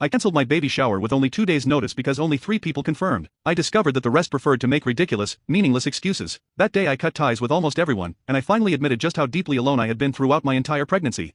I cancelled my baby shower with only 2 days' notice because only 3 people confirmed. I discovered that the rest preferred to make ridiculous, meaningless excuses. That day I cut ties with almost everyone, and I finally admitted just how deeply alone I had been throughout my entire pregnancy.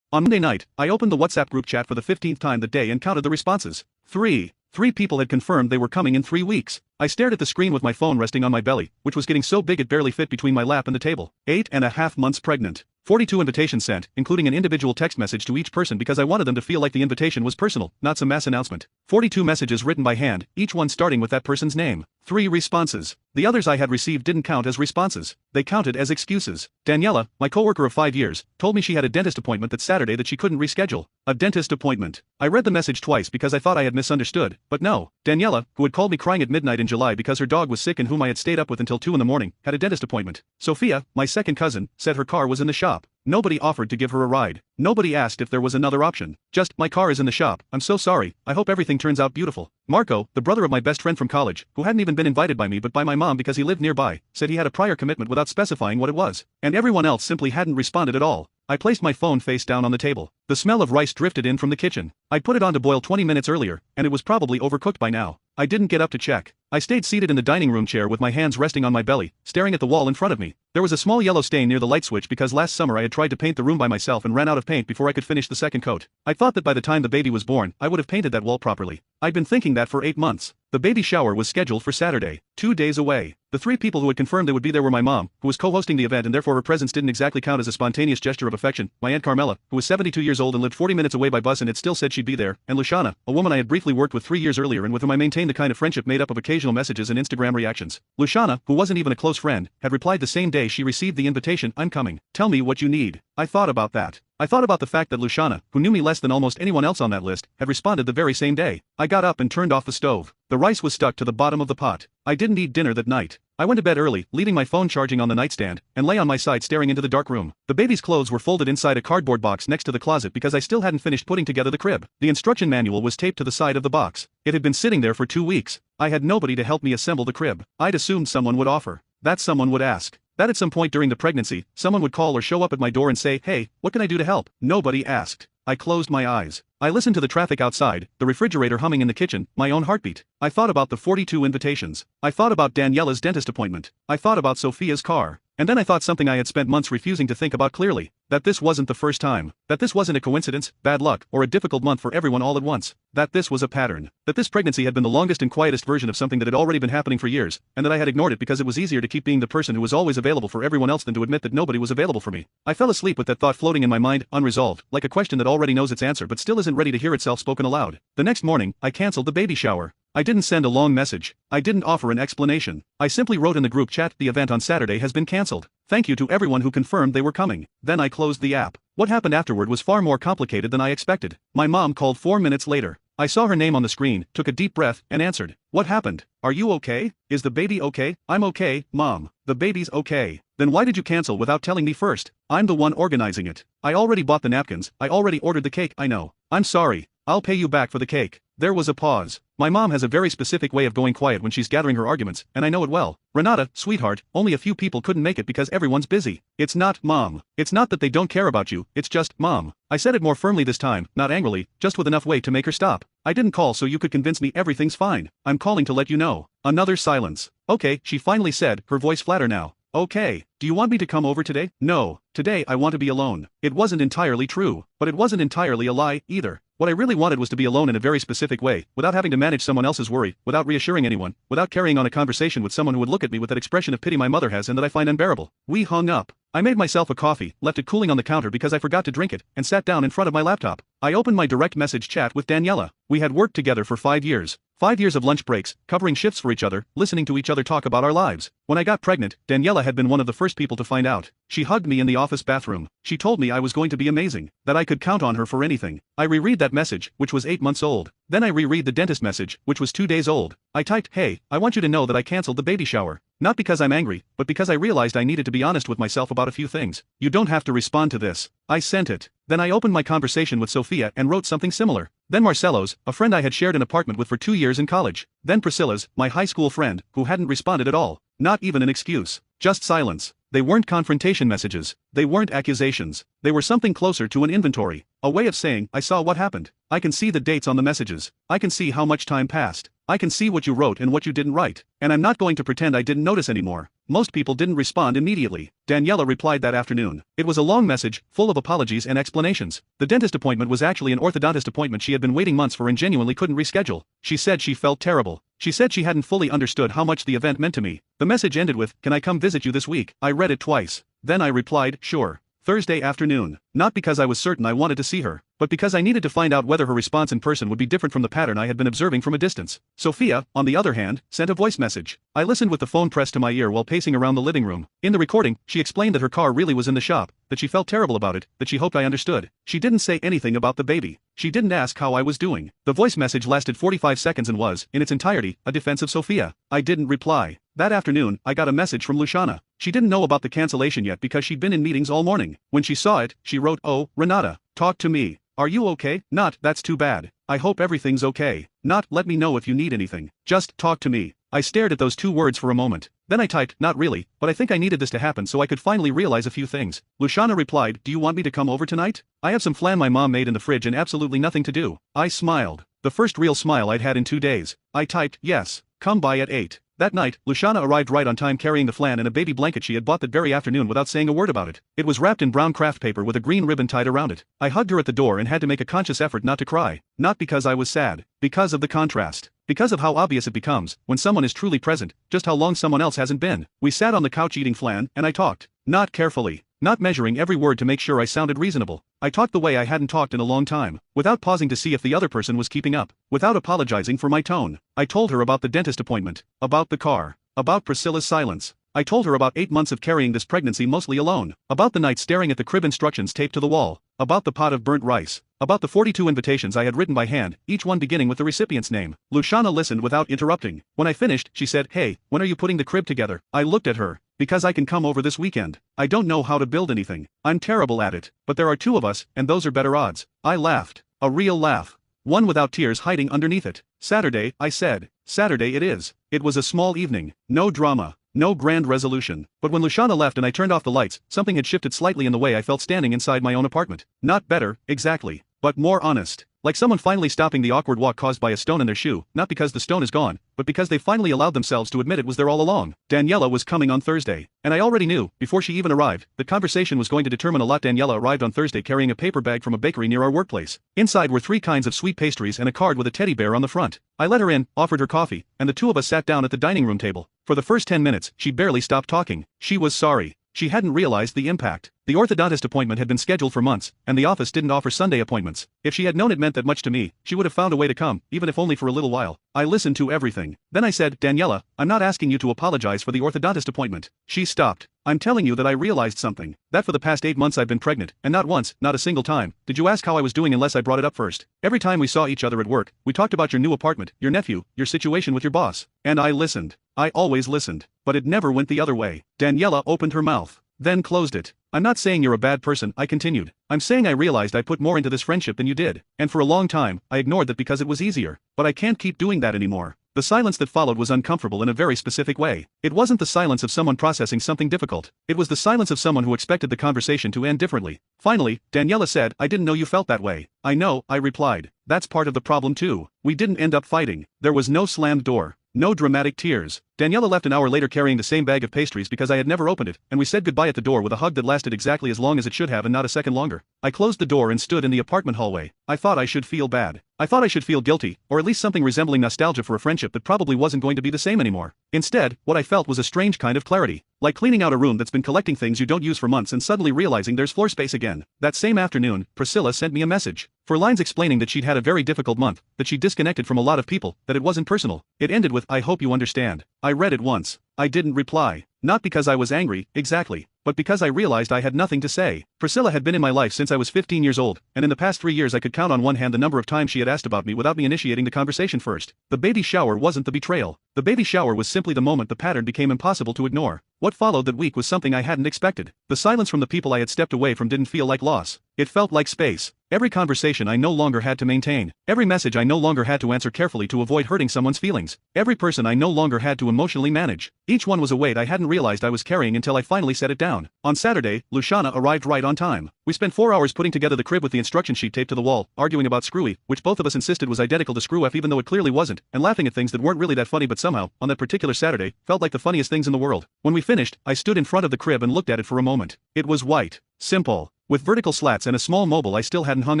On Monday night, I opened the WhatsApp group chat for the 15th time that day and counted the responses. 3 people had confirmed they were coming in 3 weeks. I stared at the screen with my phone resting on my belly, which was getting so big it barely fit between my lap and the table. 8.5 months pregnant. 42 invitations sent, including an individual text message to each person because I wanted them to feel like the invitation was personal, not some mass announcement. 42 messages written by hand, each one starting with that person's name. 3 responses. The others I had received didn't count as responses. They counted as excuses. Daniela, my coworker of 5 years, told me she had a dentist appointment that Saturday that she couldn't reschedule. A dentist appointment. I read the message twice because I thought I had misunderstood, but no. Daniela, who had called me crying at midnight in July because her dog was sick and whom I had stayed up with until 2 in the morning, had a dentist appointment. Sophia, my second cousin, said her car was in the shop. Nobody offered to give her a ride. Nobody asked if there was another option. Just, my car is in the shop, I'm so sorry, I hope everything turns out beautiful. Marco, the brother of my best friend from college, who hadn't even been invited by me but by my mom because he lived nearby, said he had a prior commitment without specifying what it was. And everyone else simply hadn't responded at all. I placed my phone face down on the table. The smell of rice drifted in from the kitchen. I'd put it on to boil 20 minutes earlier, and it was probably overcooked by now. I didn't get up to check. I stayed seated in the dining room chair with my hands resting on my belly, staring at the wall in front of me. There was a small yellow stain near the light switch because last summer I had tried to paint the room by myself and ran out of paint before I could finish the second coat. I thought that by the time the baby was born, I would have painted that wall properly. I'd been thinking that for 8 months. The baby shower was scheduled for Saturday, 2 days away. The 3 people who had confirmed they would be there were my mom, who was co-hosting the event and therefore her presence didn't exactly count as a spontaneous gesture of affection, my Aunt Carmela, who was 72 years old and lived 40 minutes away by bus and had still said she'd be there, and Luciana, a woman I had briefly worked with 3 years earlier and with whom I maintained the kind of friendship made up of occasional messages and Instagram reactions. Luciana, who wasn't even a close friend, had replied the same day she received the invitation, "I'm coming. Tell me what you need." I thought about that. I thought about the fact that Luciana, who knew me less than almost anyone else on that list, had responded the very same day. I got up and turned off the stove. The rice was stuck to the bottom of the pot. I didn't eat dinner that night. I went to bed early, leaving my phone charging on the nightstand, and lay on my side staring into the dark room. The baby's clothes were folded inside a cardboard box next to the closet because I still hadn't finished putting together the crib. The instruction manual was taped to the side of the box. It had been sitting there for 2 weeks. I had nobody to help me assemble the crib. I'd assumed someone would offer. That someone would ask. That at some point during the pregnancy, someone would call or show up at my door and say, "Hey, what can I do to help?" Nobody asked. I closed my eyes. I listened to the traffic outside, the refrigerator humming in the kitchen, my own heartbeat. I thought about the 42 invitations. I thought about Daniela's dentist appointment. I thought about Sophia's car. And then I thought something I had spent months refusing to think about clearly. That this wasn't the first time. That this wasn't a coincidence, bad luck, or a difficult month for everyone all at once. That this was a pattern. That this pregnancy had been the longest and quietest version of something that had already been happening for years, and that I had ignored it because it was easier to keep being the person who was always available for everyone else than to admit that nobody was available for me. I fell asleep with that thought floating in my mind, unresolved, like a question that already knows its answer but still isn't ready to hear itself spoken aloud. The next morning, I canceled the baby shower. I didn't send a long message. I didn't offer an explanation. I simply wrote in the group chat, "The event on Saturday has been cancelled. Thank you to everyone who confirmed they were coming." Then I closed the app. What happened afterward was far more complicated than I expected. My mom called 4 minutes later. I saw her name on the screen, took a deep breath, and answered. "What happened? Are you okay? Is the baby okay?" "I'm okay, Mom. The baby's okay." "Then why did you cancel without telling me first? I'm the one organizing it. I already bought the napkins, I already ordered the cake." "I know. I'm sorry. I'll pay you back for the cake." There was a pause. My mom has a very specific way of going quiet when she's gathering her arguments, and I know it well. "Renata, sweetheart, only a few people couldn't make it because everyone's busy." "It's not, Mom. It's not that they don't care about you, it's just, Mom." I said it more firmly this time, not angrily, just with enough weight to make her stop. "I didn't call so you could convince me everything's fine. I'm calling to let you know." Another silence. "Okay," she finally said, her voice flatter now. "Okay. Do you want me to come over today?" "No. Today I want to be alone." It wasn't entirely true, but it wasn't entirely a lie, either. What I really wanted was to be alone in a very specific way, without having to manage someone else's worry, without reassuring anyone, without carrying on a conversation with someone who would look at me with that expression of pity my mother has and that I find unbearable. We hung up. I made myself a coffee, left it cooling on the counter because I forgot to drink it, and sat down in front of my laptop. I opened my direct message chat with Daniela. We had worked together for 5 years. 5 years of lunch breaks, covering shifts for each other, listening to each other talk about our lives. When I got pregnant, Daniela had been one of the first people to find out. She hugged me in the office bathroom. She told me I was going to be amazing, that I could count on her for anything. I reread that message, which was 8 months old. Then I reread the dentist message, which was 2 days old. I typed, "Hey, I want you to know that I canceled the baby shower. Not because I'm angry, but because I realized I needed to be honest with myself about a few things. You don't have to respond to this." I sent it. Then I opened my conversation with Sophia and wrote something similar. Then Marcelo's, a friend I had shared an apartment with for 2 years in college. Then Priscilla's, my high school friend, who hadn't responded at all. Not even an excuse. Just silence. They weren't confrontation messages. They weren't accusations. They were something closer to an inventory. A way of saying, I saw what happened. I can see the dates on the messages. I can see how much time passed. I can see what you wrote and what you didn't write. And I'm not going to pretend I didn't notice anymore. Most people didn't respond immediately. Daniela replied that afternoon. It was a long message, full of apologies and explanations. The dentist appointment was actually an orthodontist appointment she had been waiting months for and genuinely couldn't reschedule. She said she felt terrible. She said she hadn't fully understood how much the event meant to me. The message ended with, "Can I come visit you this week?" I read it twice. Then I replied, "Sure." Thursday afternoon. Not because I was certain I wanted to see her, but because I needed to find out whether her response in person would be different from the pattern I had been observing from a distance. Sophia, on the other hand, sent a voice message. I listened with the phone pressed to my ear while pacing around the living room. In the recording, she explained that her car really was in the shop, that she felt terrible about it, that she hoped I understood. She didn't say anything about the baby. She didn't ask how I was doing. The voice message lasted 45 seconds and was, in its entirety, a defense of Sophia. I didn't reply. That afternoon, I got a message from Luciana. She didn't know about the cancellation yet because she'd been in meetings all morning. When she saw it, she wrote, "Oh, Renata, talk to me. Are you okay? Not, that's too bad. I hope everything's okay. Not, let me know if you need anything. Just talk to me." I stared at those two words for a moment. Then I typed, "Not really, but I think I needed this to happen so I could finally realize a few things." Luciana replied, "Do you want me to come over tonight? I have some flan my mom made in the fridge and absolutely nothing to do." I smiled. The first real smile I'd had in 2 days. I typed, "Yes. Come by at 8. That night, Luciana arrived right on time carrying the flan and a baby blanket she had bought that very afternoon without saying a word about it. It was wrapped in brown craft paper with a green ribbon tied around it. I hugged her at the door and had to make a conscious effort not to cry. Not because I was sad. Because of the contrast. Because of how obvious it becomes, when someone is truly present, just how long someone else hasn't been. We sat on the couch eating flan, and I talked. Not carefully. Not measuring every word to make sure I sounded reasonable. I talked the way I hadn't talked in a long time, without pausing to see if the other person was keeping up, without apologizing for my tone. I told her about the dentist appointment, about the car, about Priscilla's silence. I told her about 8 months of carrying this pregnancy mostly alone, about the night staring at the crib instructions taped to the wall, about the pot of burnt rice, about the 42 invitations I had written by hand, each one beginning with the recipient's name. Luciana listened without interrupting. When I finished, she said, "Hey, when are you putting the crib together?" I looked at her. "Because I can come over this weekend. I don't know how to build anything. I'm terrible at it, but there are 2 of us, and those are better odds." I laughed. A real laugh. One without tears hiding underneath it. "Saturday," I said. "Saturday it is." It was a small evening. No drama. No grand resolution. But when Luciana left and I turned off the lights, something had shifted slightly in the way I felt standing inside my own apartment. Not better, exactly, but more honest. Like someone finally stopping the awkward walk caused by a stone in their shoe, not because the stone is gone, but because they finally allowed themselves to admit it was there all along. Daniela was coming on Thursday, and I already knew, before she even arrived, that conversation was going to determine a lot. Daniela arrived on Thursday carrying a paper bag from a bakery near our workplace. Inside were 3 kinds of sweet pastries and a card with a teddy bear on the front. I let her in, offered her coffee, and the 2 of us sat down at the dining room table. For the first 10 minutes, she barely stopped talking. She was sorry. She hadn't realized the impact. The orthodontist appointment had been scheduled for months, and the office didn't offer Sunday appointments. If she had known it meant that much to me, she would have found a way to come, even if only for a little while. I listened to everything. Then I said, "Daniela, I'm not asking you to apologize for the orthodontist appointment." She stopped. "I'm telling you that I realized something. That for the past 8 months I've been pregnant, and not once, not a single time, did you ask how I was doing unless I brought it up first. Every time we saw each other at work, we talked about your new apartment, your nephew, your situation with your boss. And I listened. I always listened. But it never went the other way." Daniela opened her mouth, then closed it. "I'm not saying you're a bad person," I continued. "I'm saying I realized I put more into this friendship than you did. And for a long time, I ignored that because it was easier. But I can't keep doing that anymore." The silence that followed was uncomfortable in a very specific way. It wasn't the silence of someone processing something difficult. It was the silence of someone who expected the conversation to end differently. Finally, Daniela said, "I didn't know you felt that way." "I know," I replied. "That's part of the problem too. We didn't end up fighting. There was no slammed door. No dramatic tears. Daniela left an hour later carrying the same bag of pastries because I had never opened it, and we said goodbye at the door with a hug that lasted exactly as long as it should have and not a second longer. I closed the door and stood in the apartment hallway. I thought I should feel bad. I thought I should feel guilty, or at least something resembling nostalgia for a friendship that probably wasn't going to be the same anymore. Instead, what I felt was a strange kind of clarity. Like cleaning out a room that's been collecting things you don't use for months and suddenly realizing there's floor space again. That same afternoon, Priscilla sent me a message. 4 lines explaining that she'd had a very difficult month, that she'd disconnected from a lot of people, that it wasn't personal. It ended with, "I hope you understand." I read it once. I didn't reply. Not because I was angry, exactly, but because I realized I had nothing to say. Priscilla had been in my life since I was 15 years old, and in the past 3 years I could count on one hand the number of times she had asked about me without me initiating the conversation first. The baby shower wasn't the betrayal. The baby shower was simply the moment the pattern became impossible to ignore. What followed that week was something I hadn't expected. The silence from the people I had stepped away from didn't feel like loss. It felt like space. Every conversation I no longer had to maintain. Every message I no longer had to answer carefully to avoid hurting someone's feelings. Every person I no longer had to emotionally manage. Each one was a weight I hadn't realized I was carrying until I finally set it down. town. On Saturday, Luciana arrived right on time. We spent 4 hours putting together the crib with the instruction sheet taped to the wall, arguing about Screwy, which both of us insisted was identical to Screw F even though it clearly wasn't, and laughing at things that weren't really that funny but somehow, on that particular Saturday, felt like the funniest things in the world. When we finished, I stood in front of the crib and looked at it for a moment. It was white. Simple. With vertical slats and a small mobile I still hadn't hung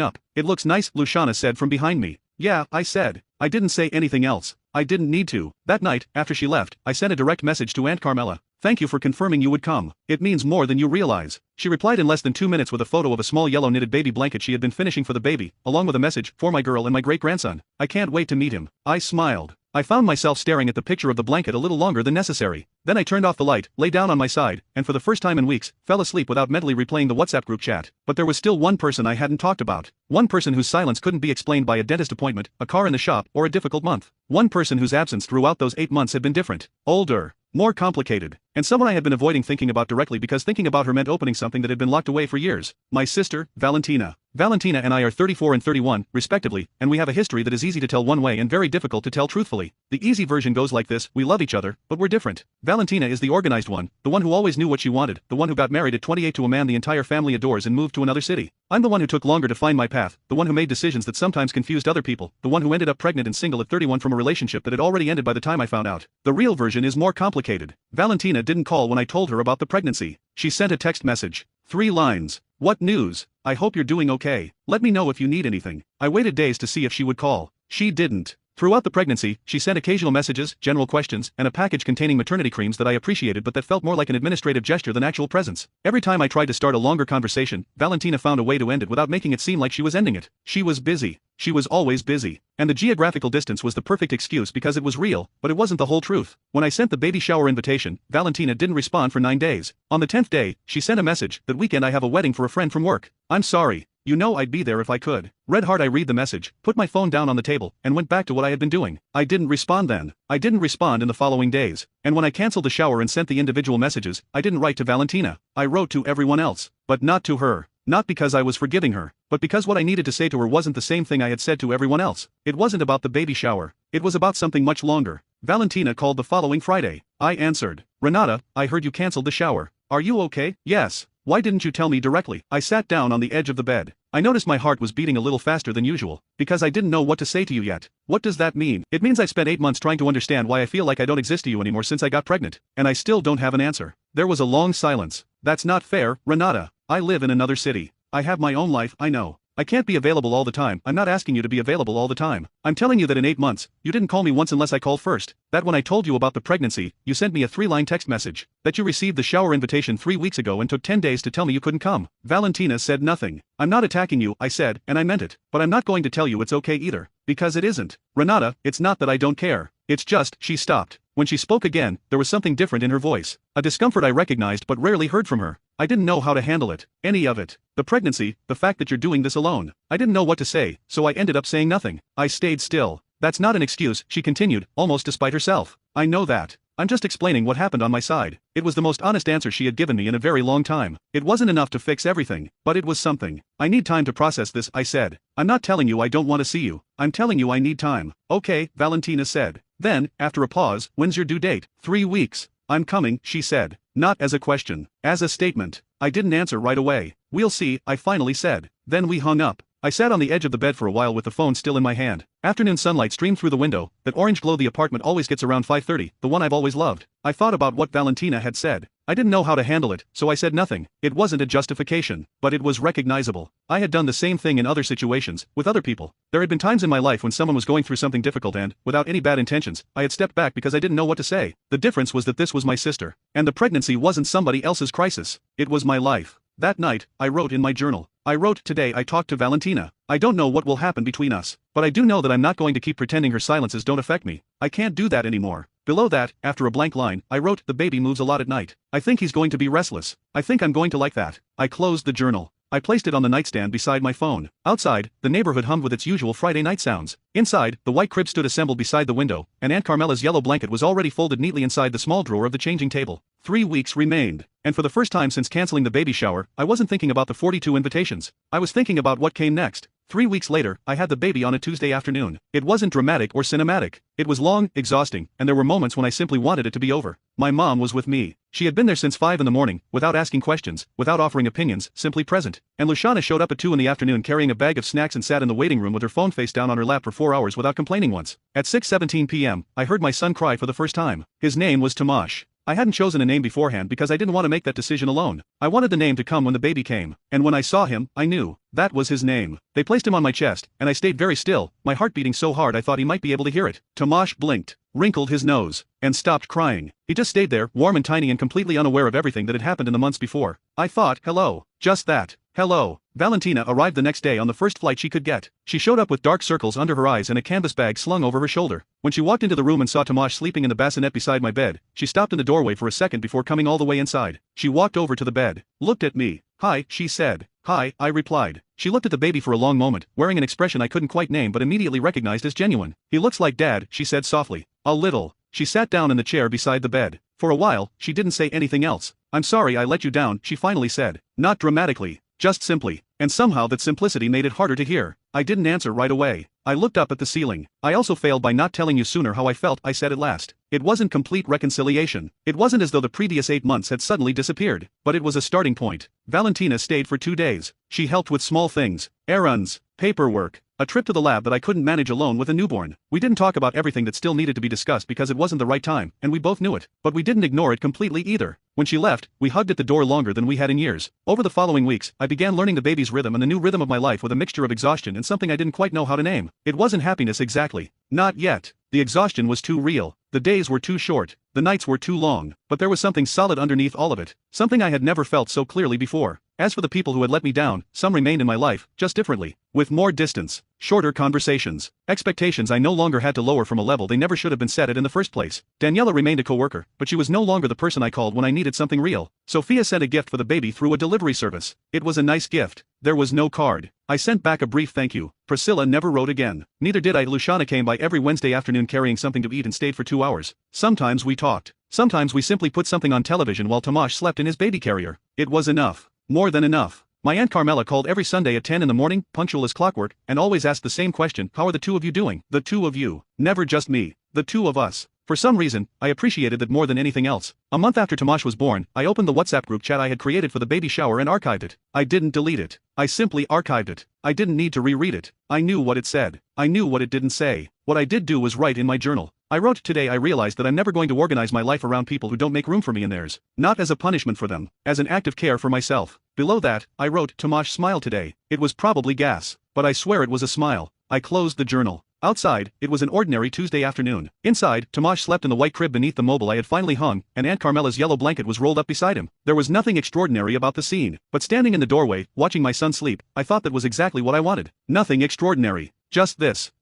up. It looks nice, Luciana said from behind me. Yeah, I said. I didn't say anything else. I didn't need to. That night, after she left, I sent a direct message to Aunt Carmela. Thank you for confirming you would come. It means more than you realize. She replied in less than 2 minutes with a photo of a small yellow knitted baby blanket she had been finishing for the baby, along with a message, for my girl and my great-grandson. I can't wait to meet him. I smiled. I found myself staring at the picture of the blanket a little longer than necessary. Then I turned off the light, lay down on my side, and for the first time in weeks, fell asleep without mentally replaying the WhatsApp group chat. But there was still one person I hadn't talked about. One person whose silence couldn't be explained by a dentist appointment, a car in the shop, or a difficult month. One person whose absence throughout those 8 months had been different. Older. More complicated. And someone I had been avoiding thinking about directly because thinking about her meant opening something that had been locked away for years. My sister, Valentina. Valentina and I are 34 and 31, respectively, and we have a history that is easy to tell one way and very difficult to tell truthfully. The easy version goes like this: we love each other, but we're different. Valentina is the organized one, the one who always knew what she wanted, the one who got married at 28 to a man the entire family adores and moved to another city. I'm the one who took longer to find my path, the one who made decisions that sometimes confused other people, the one who ended up pregnant and single at 31 from a relationship that had already ended by the time I found out. The real version is more complicated. Valentina didn't call when I told her about the pregnancy. She sent a text message. 3 lines. What news? I hope you're doing okay. Let me know if you need anything. I waited days to see if she would call. She didn't. Throughout the pregnancy, she sent occasional messages, general questions, and a package containing maternity creams that I appreciated but that felt more like an administrative gesture than actual presence. Every time I tried to start a longer conversation, Valentina found a way to end it without making it seem like she was ending it. She was busy. She was always busy. And the geographical distance was the perfect excuse because it was real, but it wasn't the whole truth. When I sent the baby shower invitation, Valentina didn't respond for 9 days. On the 10th day, she sent a message, that weekend I have a wedding for a friend from work. I'm sorry. You know I'd be there if I could. Red heart. I read the message, put my phone down on the table, and went back to what I had been doing. I didn't respond then. I didn't respond in the following days. And when I canceled the shower and sent the individual messages, I didn't write to Valentina. I wrote to everyone else. But not to her. Not because I was forgiving her, but because what I needed to say to her wasn't the same thing I had said to everyone else. It wasn't about the baby shower. It was about something much longer. Valentina called the following Friday. I answered. Renata, I heard you canceled the shower. Are you okay? Yes. Why didn't you tell me directly? I sat down on the edge of the bed. I noticed my heart was beating a little faster than usual, because I didn't know what to say to you yet. What does that mean? It means I spent 8 months trying to understand why I feel like I don't exist to you anymore since I got pregnant, and I still don't have an answer. There was a long silence. That's not fair, Renata. I live in another city. I have my own life, I know. I can't be available all the time. I'm not asking you to be available all the time. I'm telling you that in 8 months, you didn't call me once unless I called first. That when I told you about the pregnancy, you sent me a 3-line text message. That you received the shower invitation 3 weeks ago and took 10 days to tell me you couldn't come. Valentina said nothing. I'm not attacking you, I said, and I meant it. But I'm not going to tell you it's okay either. Because it isn't. Renata, it's not that I don't care. It's just, she stopped. When she spoke again, there was something different in her voice. A discomfort I recognized but rarely heard from her. I didn't know how to handle it. Any of it. The pregnancy, the fact that you're doing this alone. I didn't know what to say, so I ended up saying nothing. I stayed still. That's not an excuse, she continued, almost despite herself. I know that. I'm just explaining what happened on my side. It was the most honest answer she had given me in a very long time. It wasn't enough to fix everything, but it was something. I need time to process this, I said. I'm not telling you I don't want to see you. I'm telling you I need time. Okay, Valentina said. Then, after a pause, when's your due date? 3 weeks. I'm coming, she said. Not as a question. As a statement. I didn't answer right away. We'll see, I finally said. Then we hung up. I sat on the edge of the bed for a while with the phone still in my hand. Afternoon sunlight streamed through the window. That orange glow the apartment always gets around 5:30, the one I've always loved. I thought about what Valentina had said. I didn't know how to handle it, so I said nothing. It wasn't a justification, but it was recognizable. I had done the same thing in other situations, with other people. There had been times in my life when someone was going through something difficult and, without any bad intentions, I had stepped back because I didn't know what to say. The difference was that this was my sister. And the pregnancy wasn't somebody else's crisis. It was my life. That night, I wrote in my journal. I wrote, today I talked to Valentina. I don't know what will happen between us, but I do know that I'm not going to keep pretending her silences don't affect me. I can't do that anymore. Below that, after a blank line, I wrote, the baby moves a lot at night. I think he's going to be restless. I think I'm going to like that. I closed the journal. I placed it on the nightstand beside my phone. Outside, the neighborhood hummed with its usual Friday night sounds. Inside, the white crib stood assembled beside the window, and Aunt Carmela's yellow blanket was already folded neatly inside the small drawer of the changing table. 3 weeks remained. And for the first time since canceling the baby shower, I wasn't thinking about the 42 invitations. I was thinking about what came next. 3 weeks later, I had the baby on a Tuesday afternoon. It wasn't dramatic or cinematic. It was long, exhausting, and there were moments when I simply wanted it to be over. My mom was with me. She had been there since 5 in the morning, without asking questions, without offering opinions, simply present. And Luciana showed up at 2 in the afternoon carrying a bag of snacks and sat in the waiting room with her phone face down on her lap for 4 hours without complaining once. At 6:17 p.m., I heard my son cry for the first time. His name was Tomasz. I hadn't chosen a name beforehand because I didn't want to make that decision alone. I wanted the name to come when the baby came, and when I saw him, I knew. That was his name. They placed him on my chest, and I stayed very still, my heart beating so hard I thought he might be able to hear it. Tomasz blinked, wrinkled his nose, and stopped crying. He just stayed there, warm and tiny and completely unaware of everything that had happened in the months before. I thought, hello. Just that. Hello. Valentina arrived the next day on the first flight she could get. She showed up with dark circles under her eyes and a canvas bag slung over her shoulder. When she walked into the room and saw Tomasz sleeping in the bassinet beside my bed, she stopped in the doorway for a second before coming all the way inside. She walked over to the bed, looked at me. Hi, she said. Hi, I replied. She looked at the baby for a long moment, wearing an expression I couldn't quite name but immediately recognized as genuine. He looks like Dad, she said softly. A little. She sat down in the chair beside the bed. For a while, she didn't say anything else. I'm sorry I let you down, she finally said. Not dramatically. Just simply. And somehow that simplicity made it harder to hear. I didn't answer right away. I looked up at the ceiling. I also failed by not telling you sooner how I felt, I said at last. It wasn't complete reconciliation. It wasn't as though the previous 8 months had suddenly disappeared. But it was a starting point. Valentina stayed for 2 days. She helped with small things. Errands. Paperwork. A trip to the lab that I couldn't manage alone with a newborn. We didn't talk about everything that still needed to be discussed because it wasn't the right time, and we both knew it. But we didn't ignore it completely either. When she left, we hugged at the door longer than we had in years. Over the following weeks, I began learning the baby's rhythm and the new rhythm of my life with a mixture of exhaustion and something I didn't quite know how to name. It wasn't happiness exactly. Not yet. The exhaustion was too real. The days were too short. The nights were too long. But there was something solid underneath all of it. Something I had never felt so clearly before. As for the people who had let me down, some remained in my life, just differently. With more distance. Shorter conversations. Expectations I no longer had to lower from a level they never should have been set at in the first place. Daniela remained a coworker, but she was no longer the person I called when I needed something real. Sophia sent a gift for the baby through a delivery service. It was a nice gift. There was no card. I sent back a brief thank you. Priscilla never wrote again. Neither did I. Luciana came by every Wednesday afternoon carrying something to eat and stayed for 2 hours. Sometimes we talked. Sometimes we simply put something on television while Tomasz slept in his baby carrier. It was enough. More than enough. My Aunt Carmela called every Sunday at 10 in the morning, punctual as clockwork, and always asked the same question: how are the two of you doing? The two of you. Never just me. The two of us. For some reason, I appreciated that more than anything else. A month after Tomasz was born, I opened the WhatsApp group chat I had created for the baby shower and archived it. I didn't delete it. I simply archived it. I didn't need to reread it. I knew what it said. I knew what it didn't say. What I did do was write in my journal. I wrote, today I realized that I'm never going to organize my life around people who don't make room for me in theirs. Not as a punishment for them. As an act of care for myself. Below that, I wrote, Tomasz smiled today. It was probably gas. But I swear it was a smile. I closed the journal. Outside, it was an ordinary Tuesday afternoon. Inside, Tomasz slept in the white crib beneath the mobile I had finally hung, and Aunt Carmela's yellow blanket was rolled up beside him. There was nothing extraordinary about the scene. But standing in the doorway, watching my son sleep, I thought that was exactly what I wanted. Nothing extraordinary. Just this.